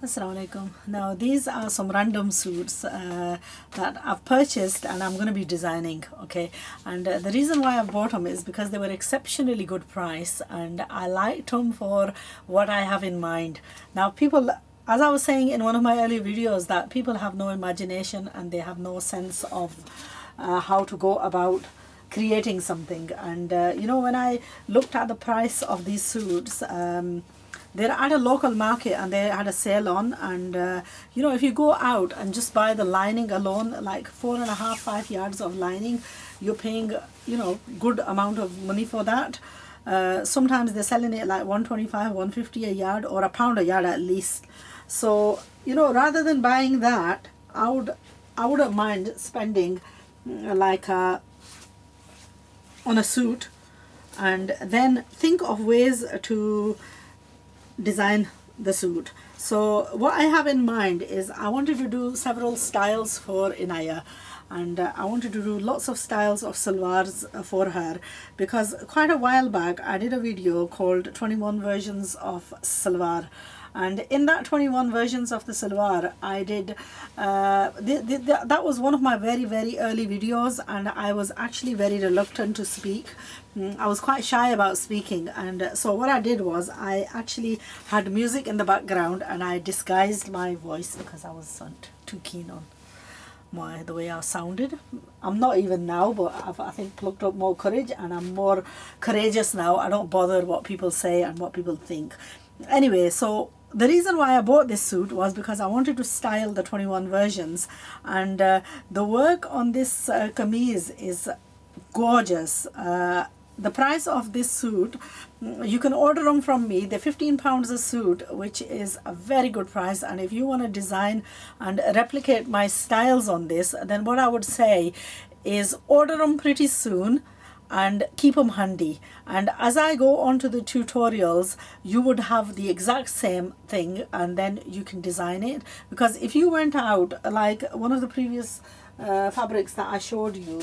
Assalamu alaikum. Now these are some random suits that I've purchased and I'm going to be designing, okay? And the reason why I bought them is because they were exceptionally good price and I liked them for what I have in mind. Now people, as I was saying in one of my earlier videos, that people have no imagination and they have no sense of how to go about creating something. And when I looked at the price of these suits, they're at a local market and they had a sale on, and if you go out and just buy the lining alone, like 4.5-5 yards of lining, you're paying good amount of money for that. Sometimes they're selling it like 125, 150 a yard, or a pound a yard at least. So rather than buying that, I wouldn't mind spending like on a suit, and then think of ways to design the suit. So what I have in mind is I wanted to do several styles for Inaya, and I wanted to do lots of styles of salwars for her, because quite a while back I did a video called 21 versions of salwar, and in that 21 versions of the salwar I did that was one of my very early videos, and I was actually very reluctant to speak. I was quite shy about speaking, and so what I did was I actually had music in the background and I disguised my voice because I wasn't too keen on the way I sounded. I'm not even now, but I think plucked up more courage and I'm more courageous now. I don't bother what people say and what people think. Anyway, so the reason why I bought this suit was because I wanted to style the 21 versions, and the work on this kameez is gorgeous. The price of this suit, you can order them from me. They're £15 a suit, which is a very good price. And if you want to design and replicate my styles on this, then what I would say is order them pretty soon and keep them handy. And as I go on to the tutorials, you would have the exact same thing, and then you can design it. Because if you went out, like one of the previous fabrics that I showed you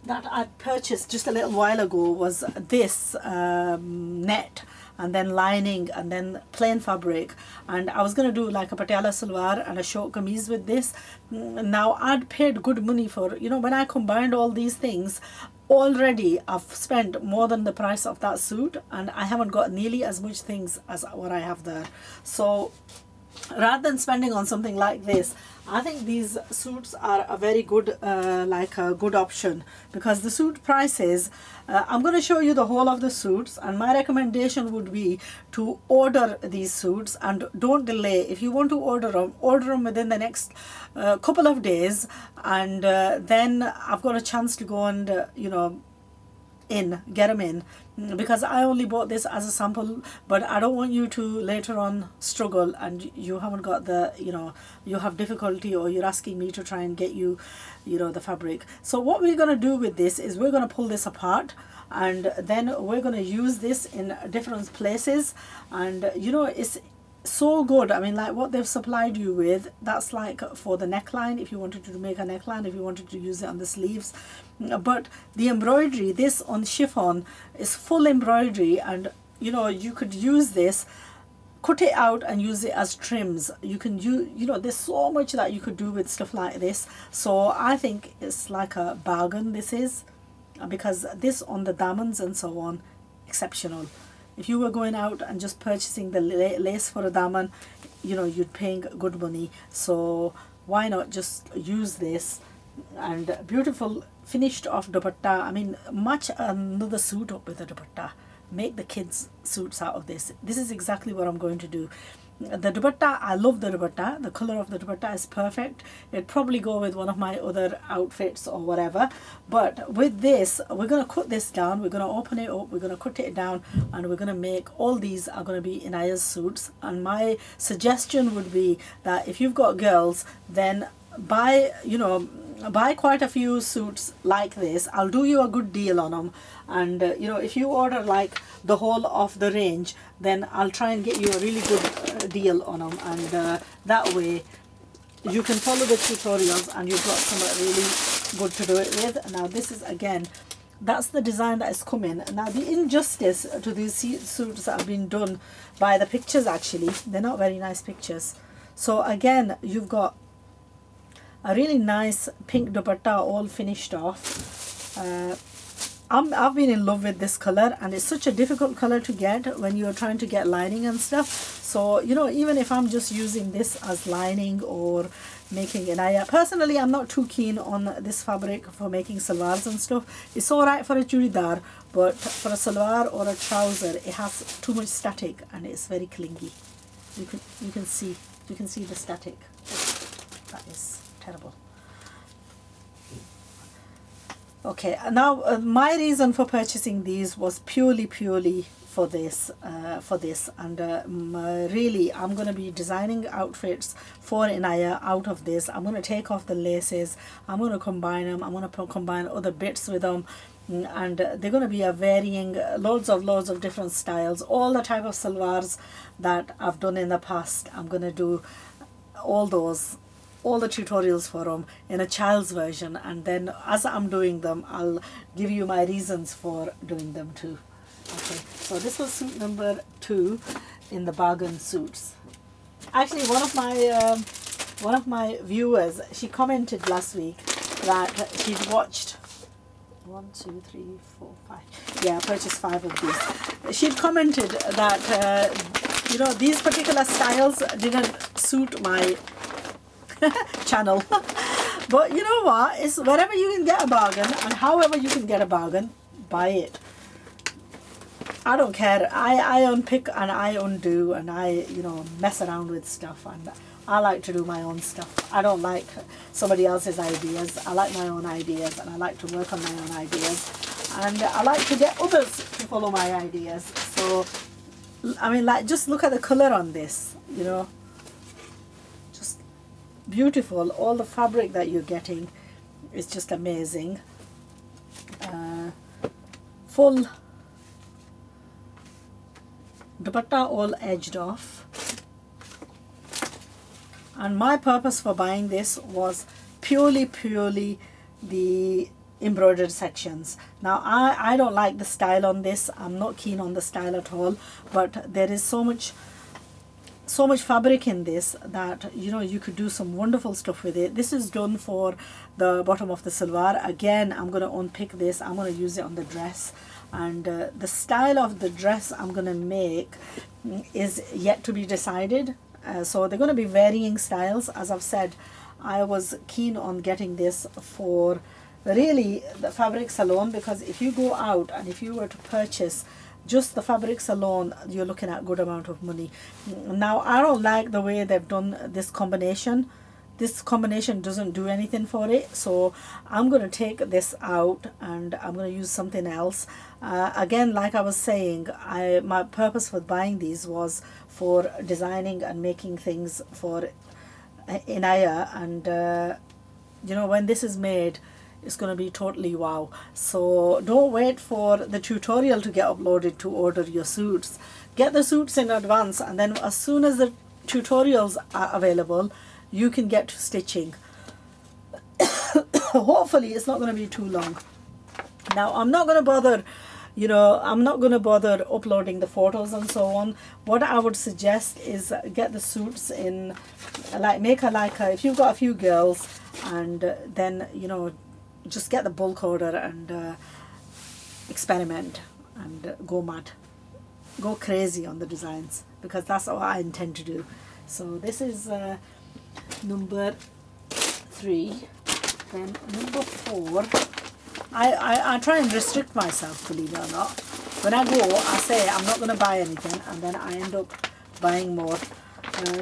that I purchased just a little while ago, was this net and then lining and then plain fabric, and I was going to do like a patiala salwar and a short kameez with this. Now I'd paid good money for, when I combined all these things, already I've spent more than the price of that suit, and I haven't got nearly as much things as what I have there. So rather than spending on something like this, I think these suits are a very good a good option, because the suit prices, I'm going to show you the whole of the suits, and my recommendation would be to order these suits and don't delay. If you want to order them within the next couple of days, and then I've got a chance to go and get them in, because I only bought this as a sample, but I don't want you to later on struggle and you haven't got the you have difficulty, or you're asking me to try and get you the fabric. So what we're going to do with this is we're going to pull this apart, and then we're going to use this in different places, and it's so good. I mean, like what they've supplied you with, that's like for the neckline, if you wanted to make a neckline, if you wanted to use it on the sleeves. But the embroidery, this on chiffon is full embroidery, and you could use this, cut it out and use it as trims. You can use, there's so much that you could do with stuff like this. So I think it's like a bargain, this is, because this on the diamonds and so on, exceptional. If you were going out and just purchasing the lace for a diamond, you'd paying good money. So why not just use this? And beautiful finished off dupatta. I mean, match another suit up with a dupatta. Make the kids suits out of this. This is exactly what I'm going to do. The dupatta, I love the dupatta. The color of the dupatta is perfect. It'd probably go with one of my other outfits or whatever. But with this, we're going to cut this down. We're going to open it up. We're going to cut it down, and we're going to make all these are going to be Inaya's suits. And my suggestion would be that if you've got girls, then buy quite a few suits like this. I'll do you a good deal on them, and if you order like the whole of the range, then I'll try and get you a really good deal on them, and that way you can follow the tutorials and you've got something really good to do it with. Now this is again that's the design that is coming. Now the injustice to these suits that have been done by the pictures, actually they're not very nice pictures. So again, you've got a really nice pink dupatta all finished off. I've been in love with this color, and it's such a difficult color to get when you're trying to get lining and stuff. So, you know, even if I'm just using this as lining or making an aya, personally I'm not too keen on this fabric for making salwars and stuff. It's alright for a churidar, but for a salwar or a trouser it has too much static and it's very clingy. You can see the static. That is terrible. Okay, now my reason for purchasing these was purely for this, and really I'm going to be designing outfits for Inaya out of this. I'm going to take off the laces, I'm going to combine them, I'm going to combine other bits with them, and they're going to be a varying loads of different styles. All the type of salwars that I've done in the past, I'm going to do all the tutorials for them in a child's version, and then as I'm doing them I'll give you my reasons for doing them too. Okay, so this was suit number 2 in the bargain suits. Actually, one of my viewers, she commented last week that she'd watched 1, 2, 3, 4, 5. Yeah, I purchased 5 of these. She'd commented that you know, these particular styles didn't suit my channel. But you know what, it's wherever you can get a bargain and however you can get a bargain, buy it. I don't care. I unpick and I undo and I, you know, mess around with stuff, and I like to do my own stuff. I don't like somebody else's ideas. I like my own ideas, and I like to work on my own ideas, and I like to get others to follow my ideas. So I mean, like, just look at the color on this, you know, just beautiful. All the fabric that you're getting is just amazing. Full dupatta, all edged off. And my purpose for buying this was purely the embroidered sections. Now I don't like the style on this. I'm not keen on the style at all, but there is so much fabric in this that, you know, you could do some wonderful stuff with it. This is done for the bottom of the salwar. Again, I'm going to unpick this. I'm going to use it on the dress, and the style of the dress I'm going to make is yet to be decided. So they're going to be varying styles. As I've said, I was keen on getting this for really the fabrics alone, because if you go out and if you were to purchase just the fabrics alone, you're looking at a good amount of money. Now I don't like the way they've done this combination. This combination doesn't do anything for it, so I'm going to take this out and I'm going to use something else. Again, like I was saying, my purpose for buying these was for designing and making things for Inaya, and you know, when this is made, it's going to be totally wow. So don't wait for the tutorial to get uploaded to order your suits. Get the suits in advance, and then as soon as the tutorials are available, you can get to stitching. Hopefully it's not going to be too long. Now I'm not going to bother, you know, I'm not going to bother uploading the photos and so on. What I would suggest is get the suits in, like, make a, like a, if you've got a few girls, and then, you know, just get the bulk order and experiment and go mad, go crazy on the designs, because that's what I intend to do. So this is number 3. Then number 4, I try and restrict myself, believe it or not. When I go, I say I'm not going to buy anything, and then I end up buying more.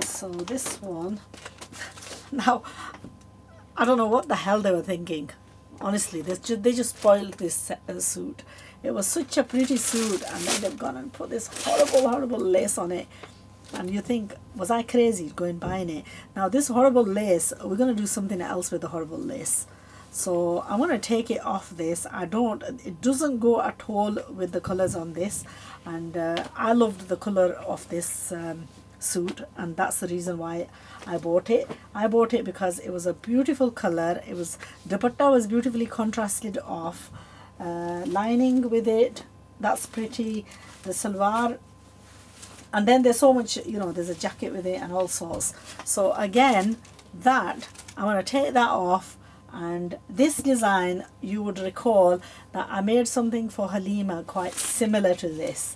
So this one, now I don't know what the hell they were thinking. Honestly, they just spoiled this suit. It was such a pretty suit, and then they've gone and put this horrible lace on it. And you think, was I crazy going buying it? Now this horrible lace, we're going to do something else with the horrible lace. So I'm going to take it off this. It doesn't go at all with the colors on this. And I loved the color of this suit, and that's the reason why I bought it. I bought it because it was a beautiful color. It was, dupatta was beautifully contrasted off. lining with it. That's pretty. The salwar, and then there's so much, you know, there's a jacket with it and all sorts. So again, that I'm going to take that off. And this design, you would recall that I made something for Halima quite similar to this,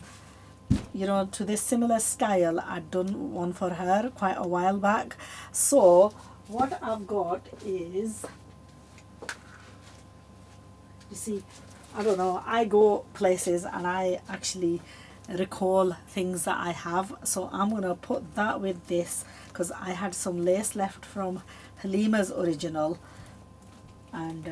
you know, to this similar style. I'd done one for her quite a while back. So what I've got is, you see, I don't know, I go places and I actually recall things that I have. So I'm going to put that with this because I had some lace left from Halima's original, and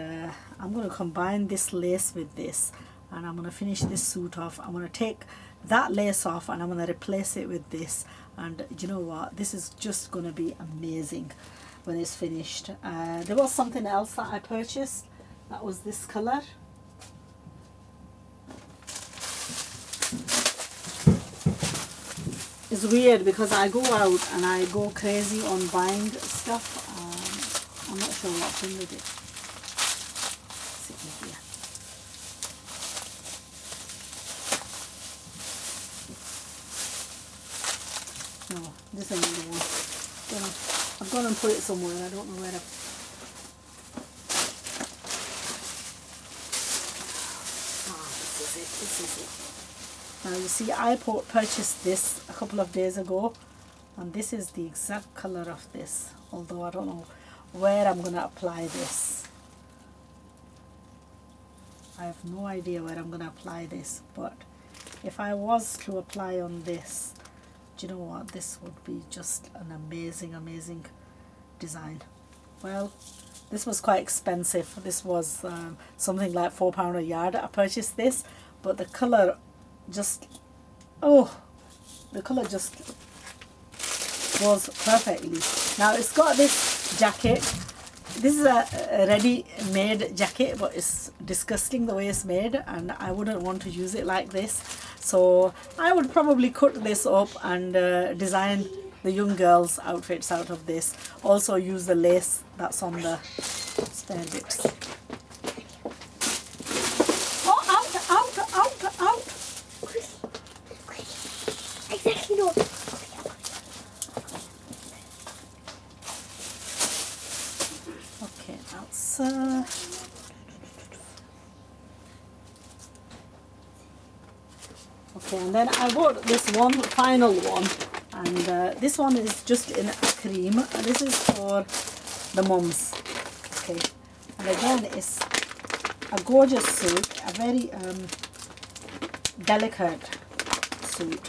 I'm going to combine this lace with this, and I'm going to finish this suit off. I'm going to take that lace off and I'm going to replace it with this, and you know what, this is just going to be amazing when it's finished. There was something else that I purchased that was this color. It's weird because I go out and I go crazy on buying stuff. I'm not sure what's in with it. Sitting here. No, this ain't the one. I've gone and put it somewhere. I don't know where I've... This is it. Now you see, I purchased this a couple of days ago, and this is the exact color of this, although I don't know where I'm going to apply this. I have no idea where I'm going to apply this, but if I was to apply on this, do you know what, this would be just an amazing design. Well, this was quite expensive. This was something like £4 a yard. I purchased this, but the color just, oh, the color just goes perfectly. Now it's got this jacket. This is a ready-made jacket, but it's disgusting the way it's made, and I wouldn't want to use it like this. So I would probably cut this up and design the young girls' outfits out of this. Also use the lace that's on the stair bits. Oh, out! Exactly, no. Okay, that's okay, and then I bought this one final one, and this one is just in a cream. This is for the mums. Okay, and again, it's a gorgeous suit, a very delicate suit.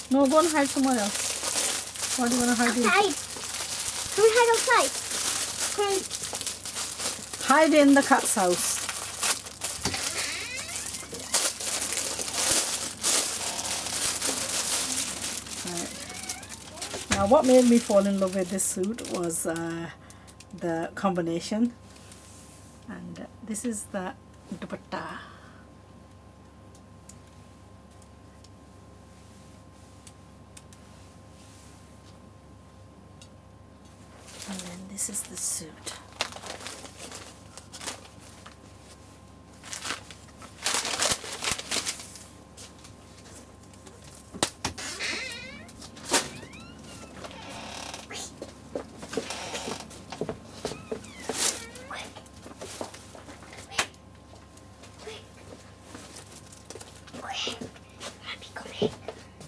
No, go and hide somewhere else. What do you want to hide in? Hide. Come and hide outside. Come. Hide in the cat's house. Right. Now, what made me fall in love with this suit was the combination. And this is the dupatta. And then this is the suit.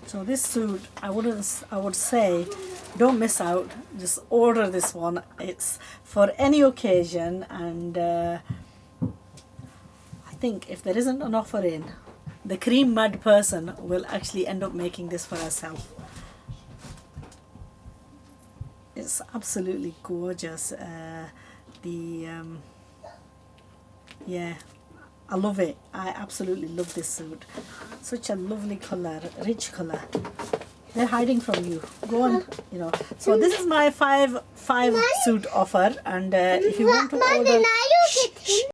So this suit, I would say, don't miss out. Just order this one. It's for any occasion, and I think if there isn't an offer in, the cream mad person will actually end up making this for herself. It's absolutely gorgeous. Yeah, I love it. I absolutely love this suit. Such a lovely colour, rich colour. They're hiding from you. Go on, you know. So this is my five suit offer, and if you want to Mother, order. now you get him.